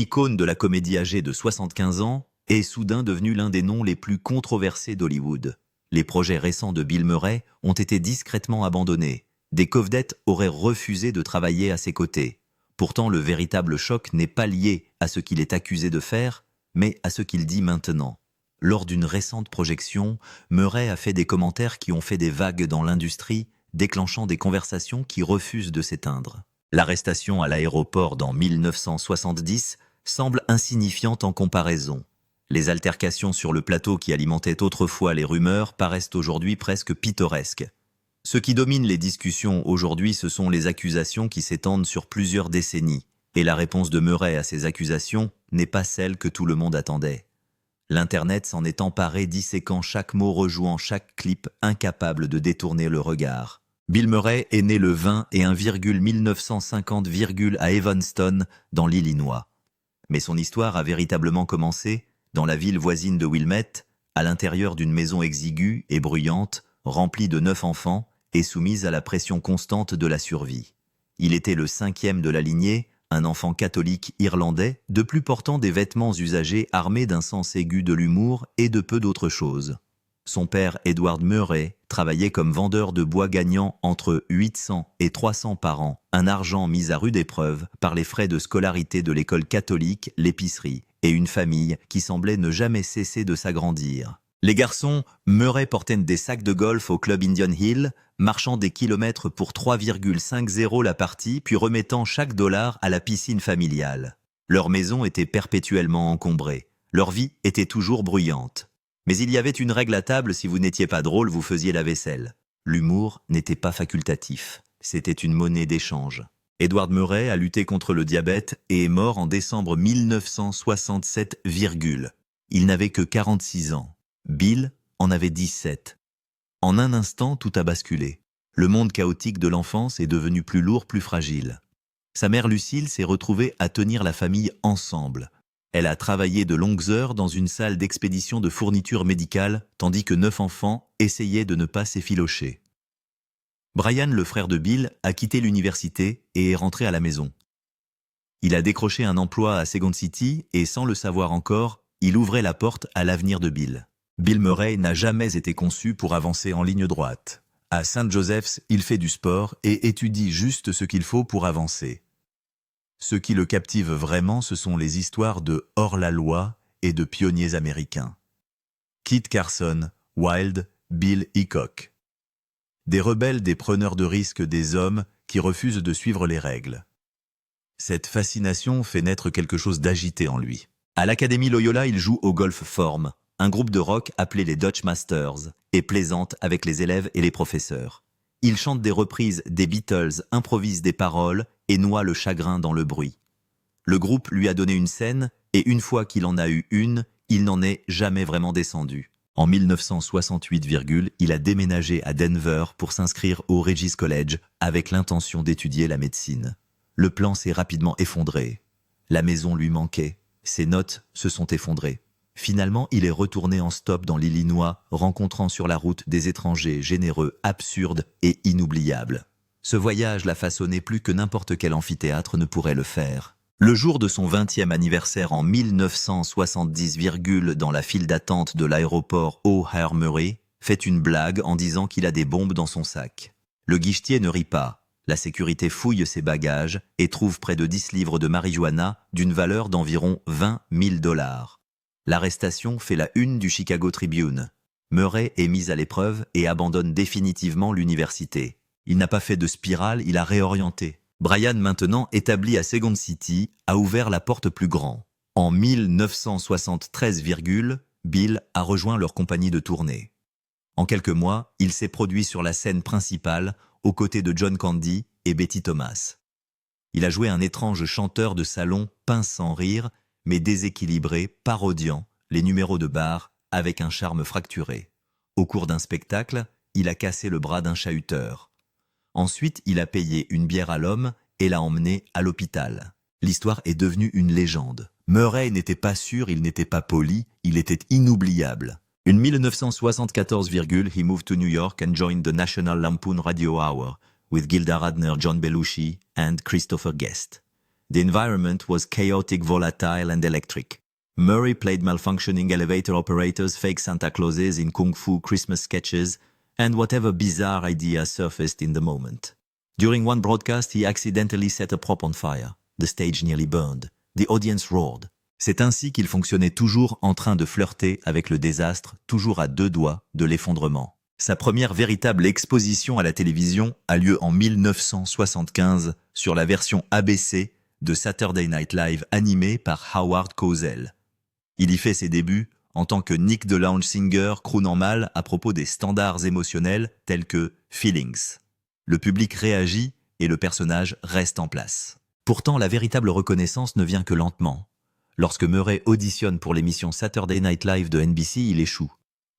icône de la comédie âgé de 75 ans, est soudain devenu l'un des noms les plus controversés d'Hollywood. Les projets récents de Bill Murray ont été discrètement abandonnés. Des vedettes auraient refusé de travailler à ses côtés. Pourtant, le véritable choc n'est pas lié à ce qu'il est accusé de faire, mais à ce qu'il dit maintenant. Lors d'une récente projection, Murray a fait des commentaires qui ont fait des vagues dans l'industrie, déclenchant des conversations qui refusent de s'éteindre. L'arrestation à l'aéroport dans 1970 semble insignifiante en comparaison. Les altercations sur le plateau qui alimentaient autrefois les rumeurs paraissent aujourd'hui presque pittoresques. Ce qui domine les discussions aujourd'hui, ce sont les accusations qui s'étendent sur plusieurs décennies, et la réponse de Murray à ces accusations n'est pas celle que tout le monde attendait. L'Internet s'en est emparé, disséquant chaque mot, rejouant chaque clip, incapable de détourner le regard. Bill Murray est né le 20 et 1950 à Evanston, dans l'Illinois. Mais son histoire a véritablement commencé dans la ville voisine de Wilmette, à l'intérieur d'une maison exiguë et bruyante, remplie de 9 enfants et soumise à la pression constante de la survie. Il était le 5e de la lignée, un enfant catholique irlandais, de plus portant des vêtements usagés, armé d'un sens aigu de l'humour et de peu d'autres choses. Son père, Edward Murray, travaillait comme vendeur de bois, gagnant entre 800 et 300 par an, un argent mis à rude épreuve par les frais de scolarité de l'école catholique, l'épicerie, et une famille qui semblait ne jamais cesser de s'agrandir. Les garçons, Murray portait des sacs de golf au club Indian Hill, marchant des kilomètres pour 3,50 la partie, puis remettant chaque dollar à la piscine familiale. Leur maison était perpétuellement encombrée. Leur vie était toujours bruyante. Mais il y avait une règle à table: si vous n'étiez pas drôle, vous faisiez la vaisselle. L'humour n'était pas facultatif. C'était une monnaie d'échange. Edward Murray a lutté contre le diabète et est mort en décembre 1967, Il n'avait que 46 ans. Bill en avait 17. En un instant, tout a basculé. Le monde chaotique de l'enfance est devenu plus lourd, plus fragile. Sa mère Lucille s'est retrouvée à tenir la famille ensemble. Elle a travaillé de longues heures dans une salle d'expédition de fournitures médicales, tandis que 9 enfants essayaient de ne pas s'effilocher. Brian, le frère de Bill, a quitté l'université et est rentré à la maison. Il a décroché un emploi à Second City et, sans le savoir encore, il ouvrait la porte à l'avenir de Bill. Bill Murray n'a jamais été conçu pour avancer en ligne droite. À St. Joseph's, il fait du sport et étudie juste ce qu'il faut pour avancer. Ce qui le captive vraiment, ce sont les histoires de hors-la-loi et de pionniers américains. Kit Carson, Wilde, Bill Hickok. Des rebelles, des preneurs de risques, des hommes qui refusent de suivre les règles. Cette fascination fait naître quelque chose d'agité en lui. À l'Académie Loyola, il joue au Golf Form, un groupe de rock appelé les Dutch Masters, et plaisante avec les élèves et les professeurs. Il chante des reprises des Beatles, improvise des paroles et noie le chagrin dans le bruit. Le groupe lui a donné une scène, et une fois qu'il en a eu une, il n'en est jamais vraiment descendu. En 1968, il a déménagé à Denver pour s'inscrire au Regis College avec l'intention d'étudier la médecine. Le plan s'est rapidement effondré. La maison lui manquait. Ses notes se sont effondrées. Finalement, il est retourné en stop dans l'Illinois, rencontrant sur la route des étrangers généreux, absurdes et inoubliables. Ce voyage l'a façonné plus que n'importe quel amphithéâtre ne pourrait le faire. Le jour de son 20e anniversaire en 1970, dans la file d'attente de l'aéroport O'Hare Murray, fait une blague en disant qu'il a des bombes dans son sac. Le guichetier ne rit pas. La sécurité fouille ses bagages et trouve près de 10 livres de marijuana d'une valeur d'environ 20 000 $. L'arrestation fait la une du Chicago Tribune. Murray est mis à l'épreuve et abandonne définitivement l'université. Il n'a pas fait de spirale, il a réorienté. Brian, maintenant établi à Second City, a ouvert la porte plus grand. En 1973, Bill a rejoint leur compagnie de tournée. En quelques mois, il s'est produit sur la scène principale aux côtés de John Candy et Betty Thomas. Il a joué un étrange chanteur de salon pince sans rire, mais déséquilibré, parodiant les numéros de bar avec un charme fracturé. Au cours d'un spectacle, il a cassé le bras d'un chahuteur. Ensuite, il a payé une bière à l'homme et l'a emmené à l'hôpital. L'histoire est devenue une légende. Murray n'était pas sûr, il n'était pas poli, il était inoubliable. En 1974, he moved to New York and joined the National Lampoon Radio Hour with Gilda Radner, John Belushi and Christopher Guest. The environment was chaotic, volatile, and electric. Murray played malfunctioning elevator operators, fake Santa Clauses in Kung Fu Christmas sketches, and whatever bizarre idea surfaced in the moment. During one broadcast, he accidentally set a prop on fire. The stage nearly burned. The audience roared. C'est ainsi qu'il fonctionnait, toujours en train de flirter avec le désastre, toujours à 2 doigts de l'effondrement. Sa première véritable exposition à la télévision a lieu en 1975 sur la version ABC de Saturday Night Live animée par Howard Cosell. Il y fait ses débuts en tant que Nick the Lounge Singer croonant mal à propos des standards émotionnels tels que « Feelings ». Le public réagit et le personnage reste en place. Pourtant, la véritable reconnaissance ne vient que lentement. Lorsque Murray auditionne pour l'émission Saturday Night Live de NBC, il échoue.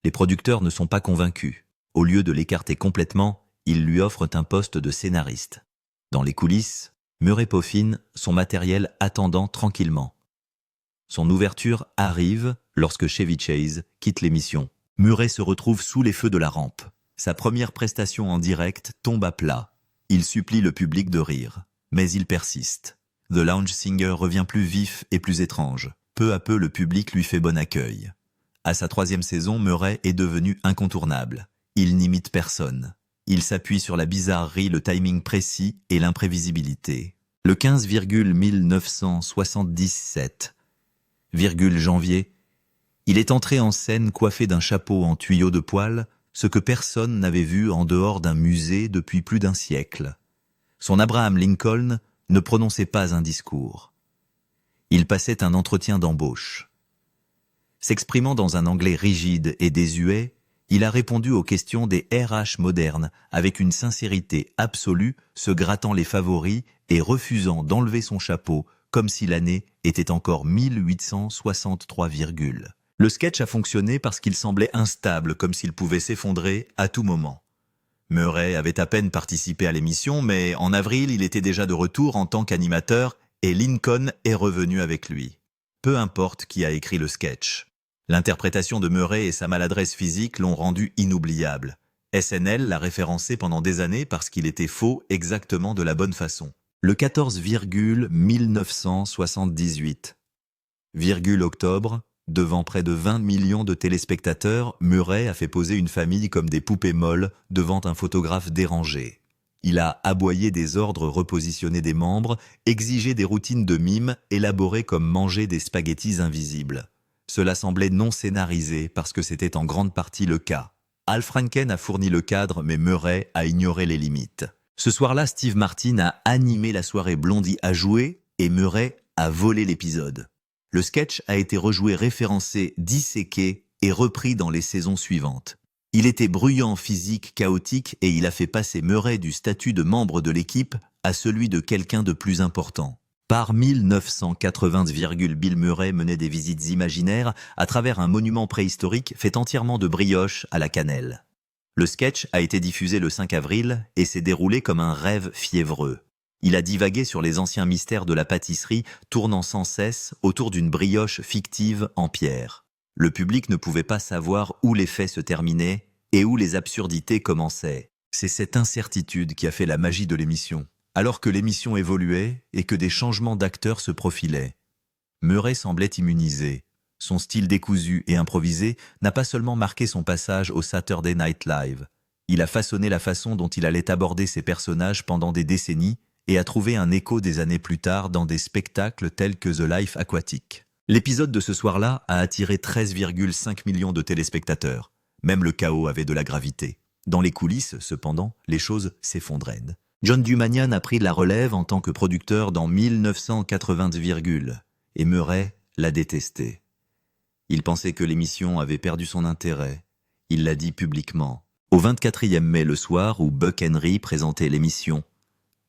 Les producteurs ne sont pas convaincus. Au lieu de l'écarter complètement, ils lui offrent un poste de scénariste. Dans les coulisses, Murray peaufine son matériel attendant tranquillement. Son ouverture arrive lorsque Chevy Chase quitte l'émission. Murray se retrouve sous les feux de la rampe. Sa première prestation en direct tombe à plat. Il supplie le public de rire, mais il persiste. The Lounge Singer revient plus vif et plus étrange. Peu à peu, le public lui fait bon accueil. À sa 3e saison, Murray est devenu incontournable. Il n'imite personne. Il s'appuie sur la bizarrerie, le timing précis et l'imprévisibilité. Le 15,1977, janvier, il est entré en scène coiffé d'un chapeau en tuyau de poil, ce que personne n'avait vu en dehors d'un musée depuis plus d'un siècle. Son Abraham Lincoln ne prononçait pas un discours. Il passait un entretien d'embauche. S'exprimant dans un anglais rigide et désuet, il a répondu aux questions des RH modernes avec une sincérité absolue, se grattant les favoris et refusant d'enlever son chapeau comme si l'année était encore 1863, Le sketch a fonctionné parce qu'il semblait instable, comme s'il pouvait s'effondrer à tout moment. Murray avait à peine participé à l'émission, mais en avril, il était déjà de retour en tant qu'animateur et Lincoln est revenu avec lui. Peu importe qui a écrit le sketch. L'interprétation de Murray et sa maladresse physique l'ont rendu inoubliable. SNL l'a référencé pendant des années parce qu'il était faux exactement de la bonne façon. Le 14,1978, octobre, devant près de 20 millions de téléspectateurs, Murray a fait poser une famille comme des poupées molles devant un photographe dérangé. Il a aboyé des ordres, repositionné des membres, exigé des routines de mime, élaborées comme manger des spaghettis invisibles. Cela semblait non scénarisé parce que c'était en grande partie le cas. Al Franken a fourni le cadre, mais Murray a ignoré les limites. Ce soir-là, Steve Martin a animé la soirée Blondie a joué et Murray a volé l'épisode. Le sketch a été rejoué, référencé, disséqué et repris dans les saisons suivantes. Il était bruyant, physique, chaotique et il a fait passer Murray du statut de membre de l'équipe à celui de quelqu'un de plus important. Par 1980, Bill Murray menait des visites imaginaires à travers un monument préhistorique fait entièrement de brioche à la cannelle. Le sketch a été diffusé le 5 avril et s'est déroulé comme un rêve fiévreux. Il a divagué sur les anciens mystères de la pâtisserie, tournant sans cesse autour d'une brioche fictive en pierre. Le public ne pouvait pas savoir où les faits se terminaient et où les absurdités commençaient. C'est cette incertitude qui a fait la magie de l'émission. Alors que l'émission évoluait et que des changements d'acteurs se profilaient. Murray semblait immunisé. Son style décousu et improvisé n'a pas seulement marqué son passage au Saturday Night Live. Il a façonné la façon dont il allait aborder ses personnages pendant des décennies et a trouvé un écho des années plus tard dans des spectacles tels que The Life Aquatic. L'épisode de ce soir-là a attiré 13,5 millions de téléspectateurs. Même le chaos avait de la gravité. Dans les coulisses, cependant, les choses s'effondraient. John Dumanian a pris la relève en tant que producteur dans 1980, et Murray l'a détesté. Il pensait que l'émission avait perdu son intérêt. Il l'a dit publiquement. Au 24e mai, le soir où Buck Henry présentait l'émission,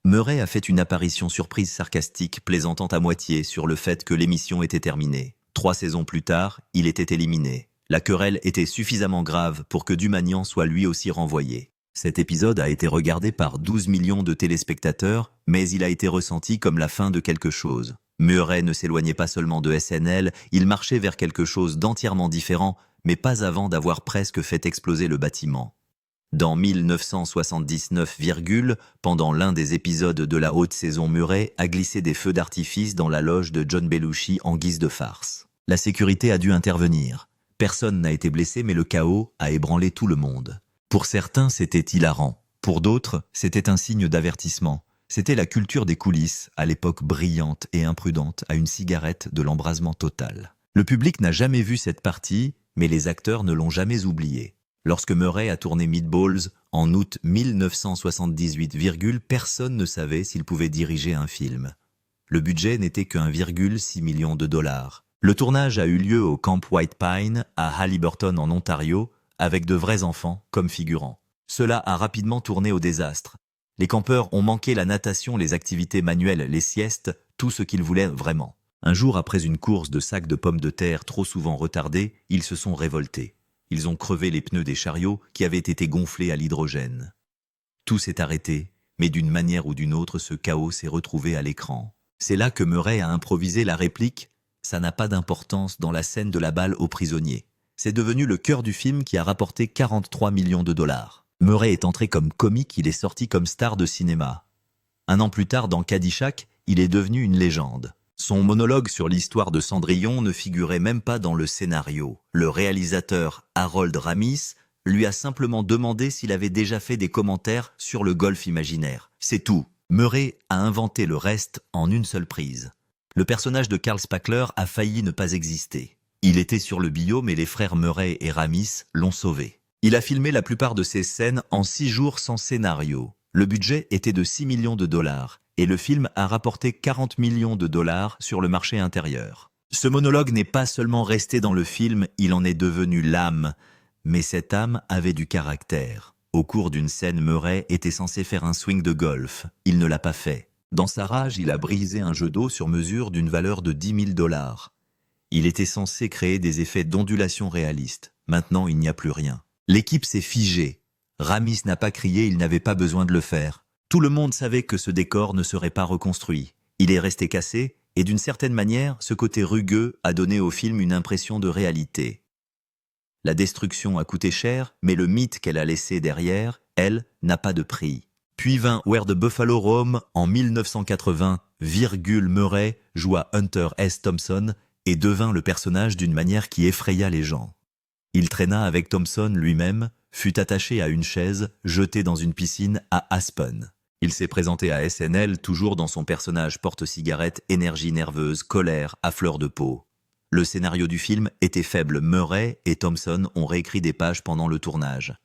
Murray a fait une apparition surprise sarcastique, plaisantant à moitié sur le fait que l'émission était terminée. 3 saisons plus tard, il était éliminé. La querelle était suffisamment grave pour que Dumanian soit lui aussi renvoyé. Cet épisode a été regardé par 12 millions de téléspectateurs, mais il a été ressenti comme la fin de quelque chose. Murray ne s'éloignait pas seulement de SNL, il marchait vers quelque chose d'entièrement différent, mais pas avant d'avoir presque fait exploser le bâtiment. Dans 1979, pendant l'un des épisodes de la haute saison, Murray a glissé des feux d'artifice dans la loge de John Belushi en guise de farce. La sécurité a dû intervenir. Personne n'a été blessé, mais le chaos a ébranlé tout le monde. Pour certains, c'était hilarant. Pour d'autres, c'était un signe d'avertissement. C'était la culture des coulisses, à l'époque brillante et imprudente, à une cigarette de l'embrasement total. Le public n'a jamais vu cette partie, mais les acteurs ne l'ont jamais oublié. Lorsque Murray a tourné Meatballs en août 1978, personne ne savait s'il pouvait diriger un film. Le budget n'était que 1,6 million de dollars. Le tournage a eu lieu au Camp White Pine, à Haliburton en Ontario, avec de vrais enfants comme figurants. Cela a rapidement tourné au désastre. Les campeurs ont manqué la natation, les activités manuelles, les siestes, tout ce qu'ils voulaient vraiment. Un jour, après une course de sacs de pommes de terre trop souvent retardée, ils se sont révoltés. Ils ont crevé les pneus des chariots qui avaient été gonflés à l'hydrogène. Tout s'est arrêté, mais d'une manière ou d'une autre, ce chaos s'est retrouvé à l'écran. C'est là que Murray a improvisé la réplique « Ça n'a pas d'importance » dans la scène de la balle aux prisonniers. C'est devenu le cœur du film qui a rapporté 43 millions de dollars. Murray est entré comme comique, il est sorti comme star de cinéma. Un an plus tard, dans Caddyshack, il est devenu une légende. Son monologue sur l'histoire de Cendrillon ne figurait même pas dans le scénario. Le réalisateur Harold Ramis lui a simplement demandé s'il avait déjà fait des commentaires sur le golf imaginaire. C'est tout. Murray a inventé le reste en une seule prise. Le personnage de Carl Spackler a failli ne pas exister. Il était sur le billot, mais les frères Murray et Ramis l'ont sauvé. Il a filmé la plupart de ses scènes en 6 jours sans scénario. Le budget était de 6 millions de dollars. Et le film a rapporté 40 millions de dollars sur le marché intérieur. Ce monologue n'est pas seulement resté dans le film, il en est devenu l'âme. Mais cette âme avait du caractère. Au cours d'une scène, Murray était censé faire un swing de golf. Il ne l'a pas fait. Dans sa rage, il a brisé un jeu d'eau sur mesure d'une valeur de 10 000 dollars. Il était censé créer des effets d'ondulation réalistes. Maintenant, il n'y a plus rien. L'équipe s'est figée. Ramis n'a pas crié, il n'avait pas besoin de le faire. Tout le monde savait que ce décor ne serait pas reconstruit. Il est resté cassé, et d'une certaine manière, ce côté rugueux a donné au film une impression de réalité. La destruction a coûté cher, mais le mythe qu'elle a laissé derrière, elle, n'a pas de prix. Puis vint Where the Buffalo Roam en 1980, Murray joua Hunter S. Thompson et devint le personnage d'une manière qui effraya les gens. Il traîna avec Thompson lui-même, fut attaché à une chaise, jeté dans une piscine à Aspen. Il s'est présenté à SNL toujours dans son personnage porte-cigarette, énergie nerveuse, colère, à fleur de peau. Le scénario du film était faible. Murray et Thompson ont réécrit des pages pendant le tournage.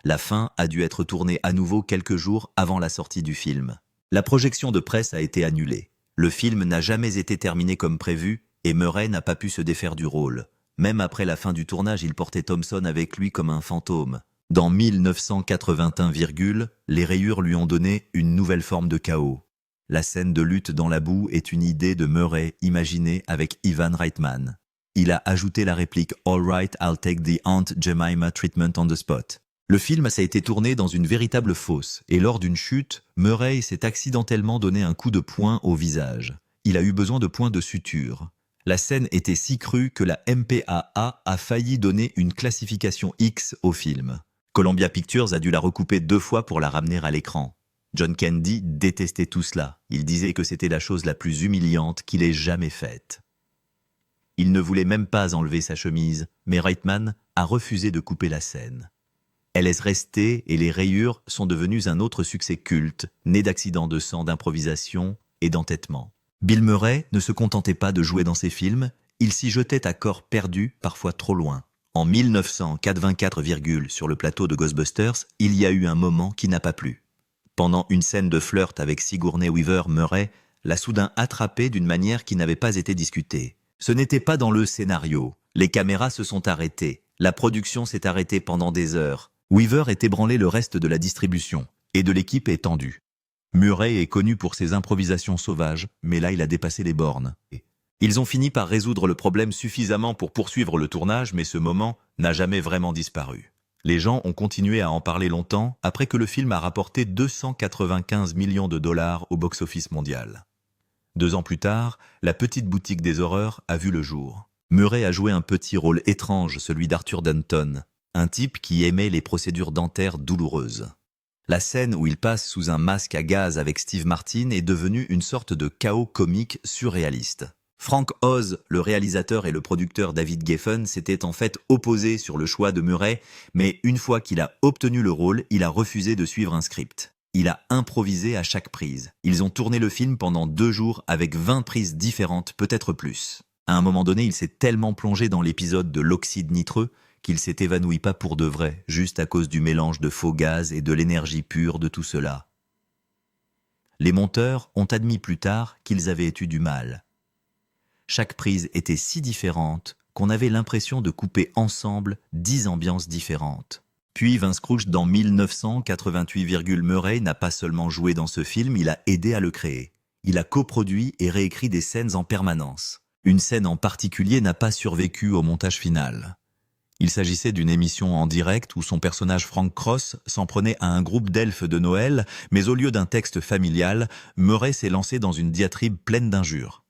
La fin a dû être tournée à nouveau quelques jours avant la sortie du film. La projection de presse a été annulée. Le film n'a jamais été terminé comme prévu et Murray n'a pas pu se défaire du rôle. Même après la fin du tournage, il portait Thompson avec lui comme un fantôme. Dans 1981, les rayures lui ont donné une nouvelle forme de chaos. La scène de lutte dans la boue est une idée de Murray imaginée avec Ivan Reitman. Il a ajouté la réplique « All right, I'll take the Aunt Jemima treatment on the spot ». Le film a été tourné dans une véritable fosse, et lors d'une chute, Murray s'est accidentellement donné un coup de poing au visage. Il a eu besoin de points de suture. La scène était si crue que la MPAA a failli donner une classification X au film. Columbia Pictures a dû la recouper 2 fois pour la ramener à l'écran. John Candy détestait tout cela. Il disait que c'était la chose la plus humiliante qu'il ait jamais faite. Il ne voulait même pas enlever sa chemise, mais Reitman a refusé de couper la scène. Elle est restée et les rayures sont devenues un autre succès culte, né d'accidents de sang, d'improvisation et d'entêtement. Bill Murray ne se contentait pas de jouer dans ses films, il s'y jetait à corps perdu, parfois trop loin. En 1984, sur le plateau de Ghostbusters, il y a eu un moment qui n'a pas plu. Pendant une scène de flirt avec Sigourney Weaver, Murray l'a soudain attrapée d'une manière qui n'avait pas été discutée. Ce n'était pas dans le scénario. Les caméras se sont arrêtées. La production s'est arrêtée pendant des heures. Weaver est ébranlé le reste de la distribution, et de l'équipe est tendue. Murray est connu pour ses improvisations sauvages, mais là il a dépassé les bornes. Ils ont fini par résoudre le problème suffisamment pour poursuivre le tournage, mais ce moment n'a jamais vraiment disparu. Les gens ont continué à en parler longtemps après que le film a rapporté 295 millions de dollars au box-office mondial. 2 ans plus tard, la petite boutique des horreurs a vu le jour. Murray a joué un petit rôle étrange, celui d'Arthur Denton. un type qui aimait les procédures dentaires douloureuses. La scène où il passe sous un masque à gaz avec Steve Martin est devenue une sorte de chaos comique surréaliste. Frank Oz, le réalisateur et le producteur David Geffen s'étaient en fait opposés sur le choix de Murray, mais une fois qu'il a obtenu le rôle, il a refusé de suivre un script. Il a improvisé à chaque prise. Ils ont tourné le film pendant 2 jours avec 20 prises différentes, peut-être plus. À un moment donné, il s'est tellement plongé dans l'épisode de l'oxyde nitreux qu'il s'est évanoui pas pour de vrai, juste à cause du mélange de faux gaz et de l'énergie pure de tout cela. Les monteurs ont admis plus tard qu'ils avaient eu du mal. Chaque prise était si différente qu'on avait l'impression de couper ensemble 10 ambiances différentes. Puis Vince Crouch dans 1988, Murray n'a pas seulement joué dans ce film, il a aidé à le créer. Il a coproduit et réécrit des scènes en permanence. Une scène en particulier n'a pas survécu au montage final. Il s'agissait d'une émission en direct où son personnage Frank Cross s'en prenait à un groupe d'elfes de Noël, mais au lieu d'un texte familial, Murray s'est lancé dans une diatribe pleine d'injures.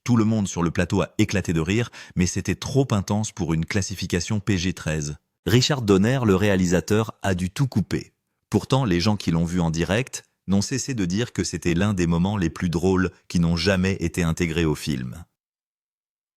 Tout le monde sur le plateau a éclaté de rire, mais c'était trop intense pour une classification PG-13. Richard Donner, le réalisateur, a dû tout couper. Pourtant, les gens qui l'ont vu en direct n'ont cessé de dire que c'était l'un des moments les plus drôles qui n'ont jamais été intégrés au film.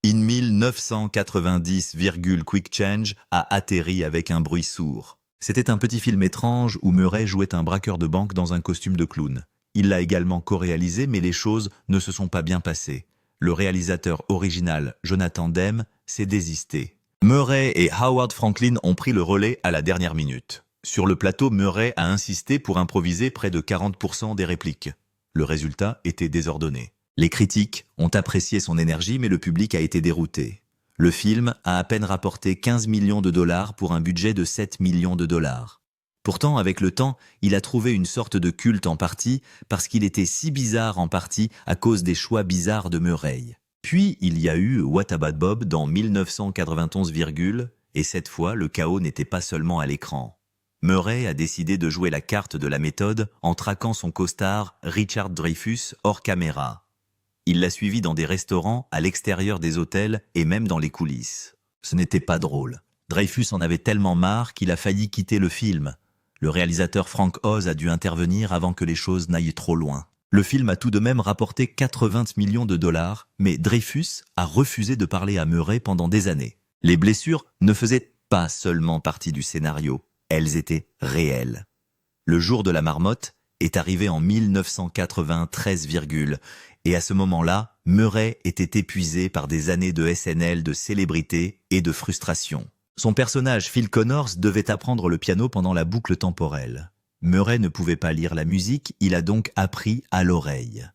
In 1990, Quick Change a atterri avec un bruit sourd. C'était un petit film étrange où Murray jouait un braqueur de banque dans un costume de clown. Il l'a également co-réalisé, mais les choses ne se sont pas bien passées. Le réalisateur original, Jonathan Demme, s'est désisté. Murray et Howard Franklin ont pris le relais à la dernière minute. Sur le plateau, Murray a insisté pour improviser près de 40% des répliques. Le résultat était désordonné. Les critiques ont apprécié son énergie, mais le public a été dérouté. Le film a à peine rapporté 15 millions de dollars pour un budget de 7 millions de dollars. Pourtant, avec le temps, il a trouvé une sorte de culte en partie parce qu'il était si bizarre en partie à cause des choix bizarres de Murray. Puis, il y a eu What About Bob dans 1991, et cette fois, le chaos n'était pas seulement à l'écran. Murray a décidé de jouer la carte de la méthode en traquant son costard Richard Dreyfuss hors caméra. Il l'a suivi dans des restaurants, à l'extérieur des hôtels et même dans les coulisses. Ce n'était pas drôle. Dreyfuss en avait tellement marre qu'il a failli quitter le film. Le réalisateur Frank Oz a dû intervenir avant que les choses n'aillent trop loin. Le film a tout de même rapporté 80 millions de dollars, mais Dreyfuss a refusé de parler à Murray pendant des années. Les blessures ne faisaient pas seulement partie du scénario, elles étaient réelles. Le jour de la marmotte est arrivé en 1993, et à ce moment-là, Murray était épuisé par des années de SNL, de célébrité et de frustration. Son personnage Phil Connors devait apprendre le piano pendant la boucle temporelle. Murray ne pouvait pas lire la musique, il a donc appris à l'oreille.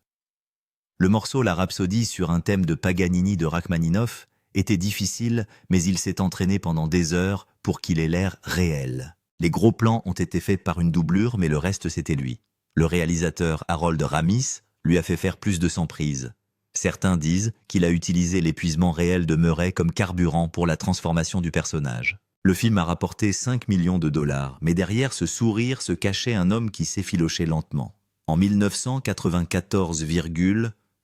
Le morceau La Rhapsodie sur un thème de Paganini de Rachmaninoff était difficile, mais il s'est entraîné pendant des heures pour qu'il ait l'air réel. Les gros plans ont été faits par une doublure, mais le reste c'était lui. Le réalisateur Harold Ramis lui a fait faire plus de 100 prises. Certains disent qu'il a utilisé l'épuisement réel de Murray comme carburant pour la transformation du personnage. Le film a rapporté 5 millions de dollars, mais derrière ce sourire se cachait un homme qui s'effilochait lentement. En 1994,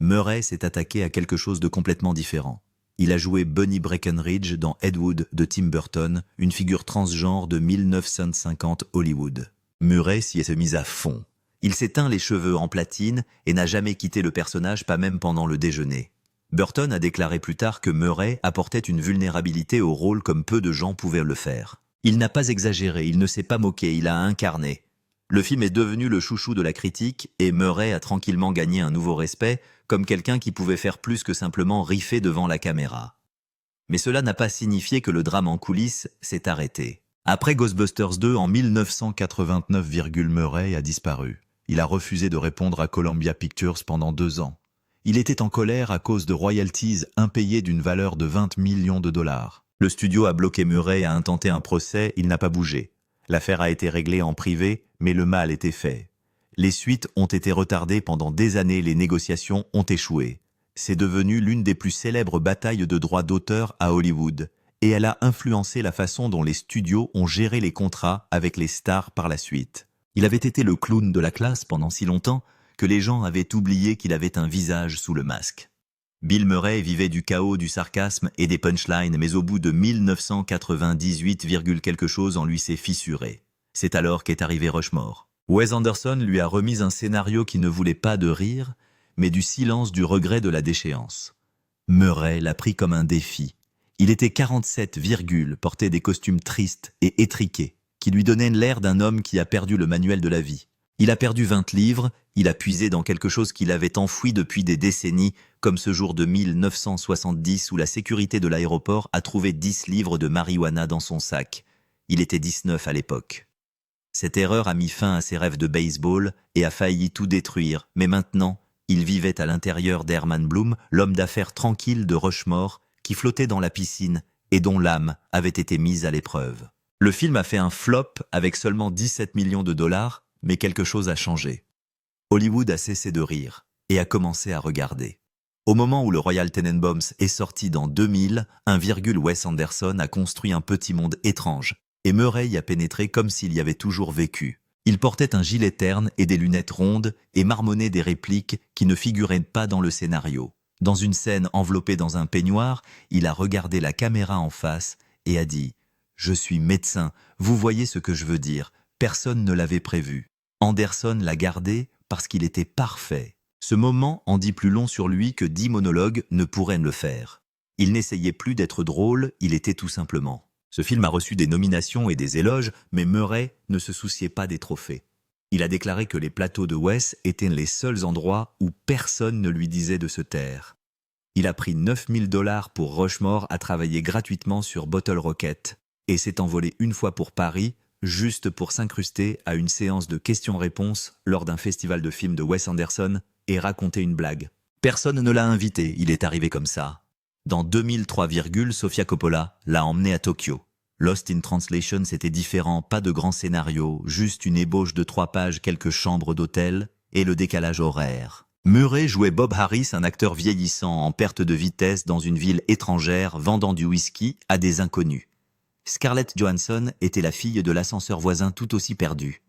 Murray s'est attaqué à quelque chose de complètement différent. Il a joué Bunny Breckenridge dans Ed Wood de Tim Burton, une figure transgenre de 1950 Hollywood. Murray s'y est mis à fond. Il s'est teint les cheveux en platine et n'a jamais quitté le personnage, pas même pendant le déjeuner. Burton a déclaré plus tard que Murray apportait une vulnérabilité au rôle comme peu de gens pouvaient le faire. Il n'a pas exagéré, il ne s'est pas moqué, il a incarné. Le film est devenu le chouchou de la critique et Murray a tranquillement gagné un nouveau respect comme quelqu'un qui pouvait faire plus que simplement riffer devant la caméra. Mais cela n'a pas signifié que le drame en coulisses s'est arrêté. Après Ghostbusters 2 en 1989, Murray a disparu. Il a refusé de répondre à Columbia Pictures pendant 2 ans. Il était en colère à cause de royalties impayées d'une valeur de 20 millions de dollars. Le studio a bloqué Murray et a intenté un procès, il n'a pas bougé. L'affaire a été réglée en privé, mais le mal était fait. Les suites ont été retardées pendant des années, les négociations ont échoué. C'est devenu l'une des plus célèbres batailles de droits d'auteur à Hollywood, et elle a influencé la façon dont les studios ont géré les contrats avec les stars par la suite. Il avait été le clown de la classe pendant si longtemps que les gens avaient oublié qu'il avait un visage sous le masque. Bill Murray vivait du chaos, du sarcasme et des punchlines, mais au bout de 1998, quelque chose en lui s'est fissuré. C'est alors qu'est arrivé Rushmore. Wes Anderson lui a remis un scénario qui ne voulait pas de rire, mais du silence, du regret, de la déchéance. Murray l'a pris comme un défi. Il était 47, portait des costumes tristes et étriqués, qui lui donnaient l'air d'un homme qui a perdu le manuel de la vie. Il a perdu 20 livres, il a puisé dans quelque chose qu'il avait enfoui depuis des décennies, comme ce jour de 1970 où la sécurité de l'aéroport a trouvé 10 livres de marijuana dans son sac. Il était 19 à l'époque. Cette erreur a mis fin à ses rêves de baseball et a failli tout détruire, mais maintenant, il vivait à l'intérieur d'Herman Bloom, l'homme d'affaires tranquille de Rushmore, qui flottait dans la piscine et dont l'âme avait été mise à l'épreuve. Le film a fait un flop avec seulement 17 millions de dollars, mais quelque chose a changé. Hollywood a cessé de rire et a commencé à regarder. Au moment où le Royal Tenenbaums est sorti dans 2000, Wes Anderson a construit un petit monde étrange et Murray y a pénétré comme s'il y avait toujours vécu. Il portait un gilet terne et des lunettes rondes et marmonnait des répliques qui ne figuraient pas dans le scénario. Dans une scène enveloppée dans un peignoir, il a regardé la caméra en face et a dit « Je suis médecin, vous voyez ce que je veux dire, personne ne l'avait prévu. » Anderson l'a gardé parce qu'il était parfait. Ce moment en dit plus long sur lui que 10 monologues ne pourraient le faire. Il n'essayait plus d'être drôle, il était tout simplement. Ce film a reçu des nominations et des éloges, mais Murray ne se souciait pas des trophées. Il a déclaré que les plateaux de Wes étaient les seuls endroits où personne ne lui disait de se taire. Il a pris 9 000 $ pour Rushmore à travailler gratuitement sur Bottle Rocket et s'est envolé une fois pour Paris, juste pour s'incruster à une séance de questions-réponses lors d'un festival de films de Wes Anderson et raconter une blague. Personne ne l'a invité, il est arrivé comme ça. Dans 2003, Sofia Coppola l'a emmené à Tokyo. Lost in Translation, c'était différent, pas de grand scénario, juste une ébauche de 3 pages, quelques chambres d'hôtel et le décalage horaire. Murray jouait Bob Harris, un acteur vieillissant en perte de vitesse dans une ville étrangère vendant du whisky à des inconnus. Scarlett Johansson était la fille de l'ascenseur voisin tout aussi perdue.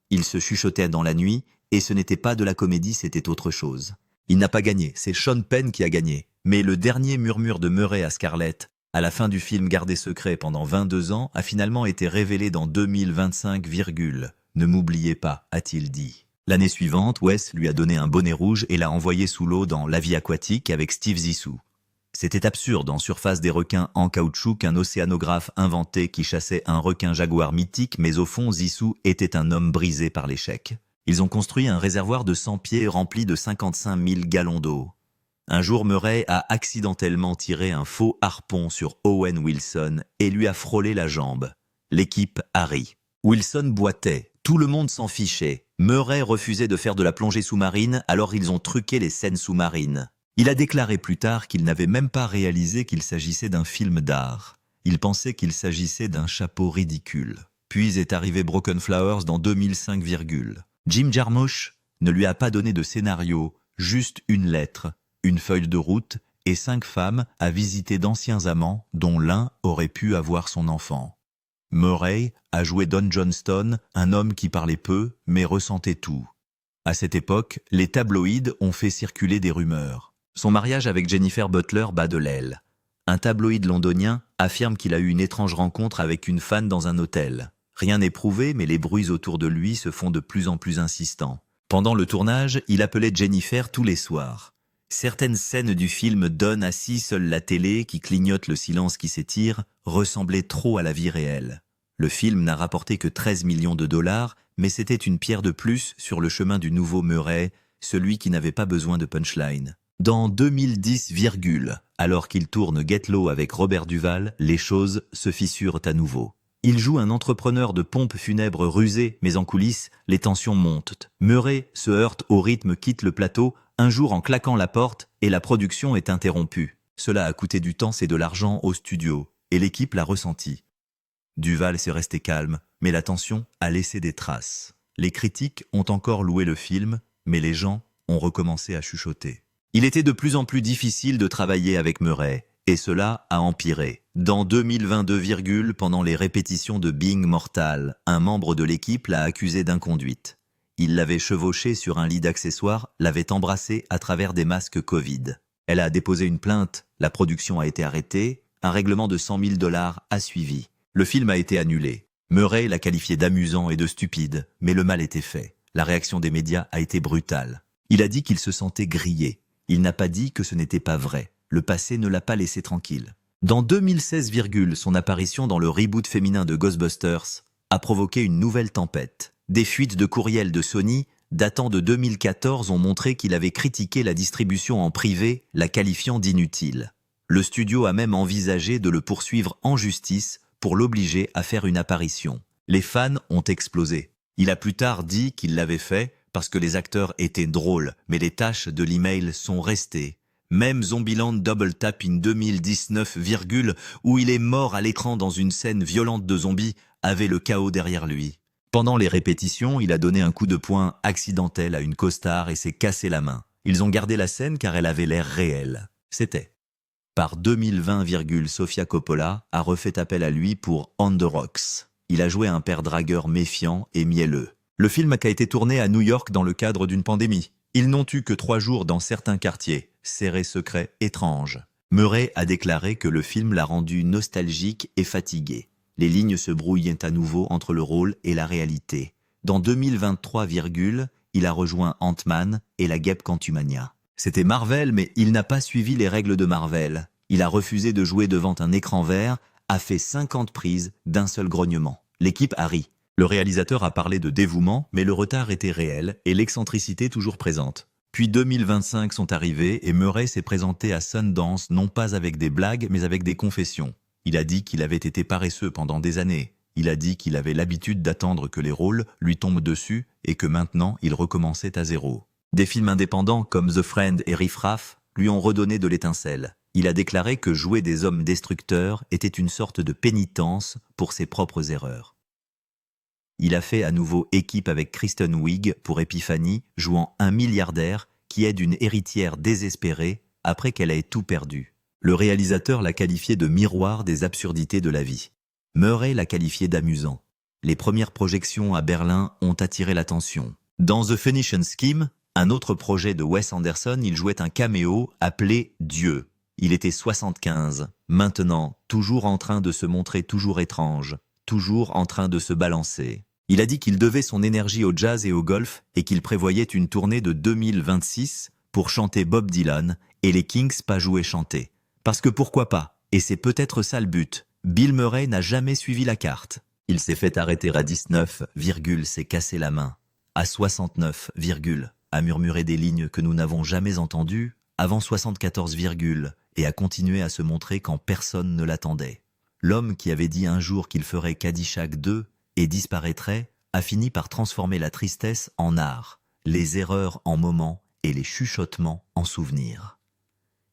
Ils se chuchotaient dans la nuit et ce n'était pas de la comédie, c'était autre chose. Il n'a pas gagné, c'est Sean Penn qui a gagné. Mais le dernier murmure de Murray à Scarlett, à la fin du film gardé secret pendant 22 ans, a finalement été révélé dans 2025, Ne m'oubliez pas, a-t-il dit. L'année suivante, Wes lui a donné un bonnet rouge et l'a envoyé sous l'eau dans La vie aquatique avec Steve Zissou. C'était absurde en surface des requins en caoutchouc qu'un océanographe inventé qui chassait un requin jaguar mythique, mais au fond, Zissou était un homme brisé par l'échec. Ils ont construit un réservoir de 100 pieds rempli de 55 000 gallons d'eau. Un jour, Murray a accidentellement tiré un faux harpon sur Owen Wilson et lui a frôlé la jambe. L'équipe a ri. Wilson boitait. Tout le monde s'en fichait. Murray refusait de faire de la plongée sous-marine, alors ils ont truqué les scènes sous-marines. Il a déclaré plus tard qu'il n'avait même pas réalisé qu'il s'agissait d'un film d'art. Il pensait qu'il s'agissait d'un chapeau ridicule. Puis est arrivé Broken Flowers dans 2005, Jim Jarmusch ne lui a pas donné de scénario, juste une lettre, une feuille de route et 5 femmes à visiter d'anciens amants dont l'un aurait pu avoir son enfant. Murray a joué Don Johnston, un homme qui parlait peu mais ressentait tout. À cette époque, les tabloïds ont fait circuler des rumeurs. Son mariage avec Jennifer Butler bat de l'aile. Un tabloïd londonien affirme qu'il a eu une étrange rencontre avec une fan dans un hôtel. Rien n'est prouvé, mais les bruits autour de lui se font de plus en plus insistants. Pendant le tournage, il appelait Jennifer tous les soirs. Certaines scènes du film donnent assis, seule la télé, qui clignote le silence qui s'étire, ressemblaient trop à la vie réelle. Le film n'a rapporté que 13 millions de $, mais c'était une pierre de plus sur le chemin du nouveau Murray, celui qui n'avait pas besoin de punchline. Dans 2010, alors qu'il tourne Get Low avec Robert Duvall, les choses se fissurent à nouveau. Il joue un entrepreneur de pompes funèbres rusé, mais en coulisses, les tensions montent. Murray se heurte au rythme, quitte le plateau, un jour en claquant la porte, et la production est interrompue. Cela a coûté du temps et de l'argent au studio, et l'équipe l'a ressenti. Duvall s'est resté calme, mais la tension a laissé des traces. Les critiques ont encore loué le film, mais les gens ont recommencé à chuchoter. Il était de plus en plus difficile de travailler avec Murray, et cela a empiré. Dans 2022, pendant les répétitions de Being Mortal, un membre de l'équipe l'a accusé d'inconduite. Il l'avait chevauché sur un lit d'accessoires, l'avait embrassé à travers des masques Covid. Elle a déposé une plainte, la production a été arrêtée, un règlement de 100 000 $ a suivi. Le film a été annulé. Murray l'a qualifié d'amusant et de stupide, mais le mal était fait. La réaction des médias a été brutale. Il a dit qu'il se sentait grillé. Il n'a pas dit que ce n'était pas vrai. Le passé ne l'a pas laissé tranquille. Dans 2016, son apparition dans le reboot féminin de Ghostbusters a provoqué une nouvelle tempête. Des fuites de courriels de Sony datant de 2014 ont montré qu'il avait critiqué la distribution en privé, la qualifiant d'inutile. Le studio a même envisagé de le poursuivre en justice pour l'obliger à faire une apparition. Les fans ont explosé. Il a plus tard dit qu'il l'avait fait parce que les acteurs étaient drôles, mais les tâches de l'email sont restées. Même Zombieland Double Tap in 2019, où il est mort à l'écran dans une scène violente de zombies, avait le chaos derrière lui. Pendant les répétitions, il a donné un coup de poing accidentel à une costard et s'est cassé la main. Ils ont gardé la scène car elle avait l'air réelle. C'était. Par 2020, Sofia Coppola a refait appel à lui pour On the Rocks. Il a joué un père dragueur méfiant et mielleux. Le film a été tourné à New York dans le cadre d'une pandémie. Ils n'ont eu que 3 jours dans certains quartiers, serrés, secrets, étranges. Murray a déclaré que le film l'a rendu nostalgique et fatigué. Les lignes se brouillent à nouveau entre le rôle et la réalité. Dans 2023, il a rejoint Ant-Man et la guêpe Quantumania. C'était Marvel, mais il n'a pas suivi les règles de Marvel. Il a refusé de jouer devant un écran vert, a fait 50 prises d'un seul grognement. L'équipe a ri. Le réalisateur a parlé de dévouement, mais le retard était réel et l'excentricité toujours présente. Puis 2025 sont arrivés et Murray s'est présenté à Sundance non pas avec des blagues, mais avec des confessions. Il a dit qu'il avait été paresseux pendant des années. Il a dit qu'il avait l'habitude d'attendre que les rôles lui tombent dessus et que maintenant il recommençait à zéro. Des films indépendants comme The Friend et Riff Raff lui ont redonné de l'étincelle. Il a déclaré que jouer des hommes destructeurs était une sorte de pénitence pour ses propres erreurs. Il a fait à nouveau équipe avec Kristen Wiig pour Epiphany, jouant un milliardaire qui aide une héritière désespérée après qu'elle ait tout perdu. Le réalisateur l'a qualifié de miroir des absurdités de la vie. Murray l'a qualifié d'amusant. Les premières projections à Berlin ont attiré l'attention. Dans The Phoenician Scheme, un autre projet de Wes Anderson, il jouait un caméo appelé Dieu. Il était 75. Maintenant, toujours en train de se montrer toujours étrange, toujours en train de se balancer. Il a dit qu'il devait son énergie au jazz et au golf et qu'il prévoyait une tournée de 2026 pour chanter Bob Dylan et les Kings pas jouer chanter. Parce que pourquoi pas? Et c'est peut-être ça le but. Bill Murray n'a jamais suivi la carte. Il s'est fait arrêter à 19, s'est cassé la main. À 69, a murmuré des lignes que nous n'avons jamais entendues, avant 74, et a continué à se montrer quand personne ne l'attendait. L'homme qui avait dit un jour qu'il ferait Caddyshack 2 et disparaîtrait, a fini par transformer la tristesse en art, les erreurs en moments et les chuchotements en souvenirs.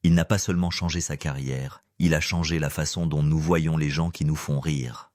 Il n'a pas seulement changé sa carrière, il a changé la façon dont nous voyons les gens qui nous font rire.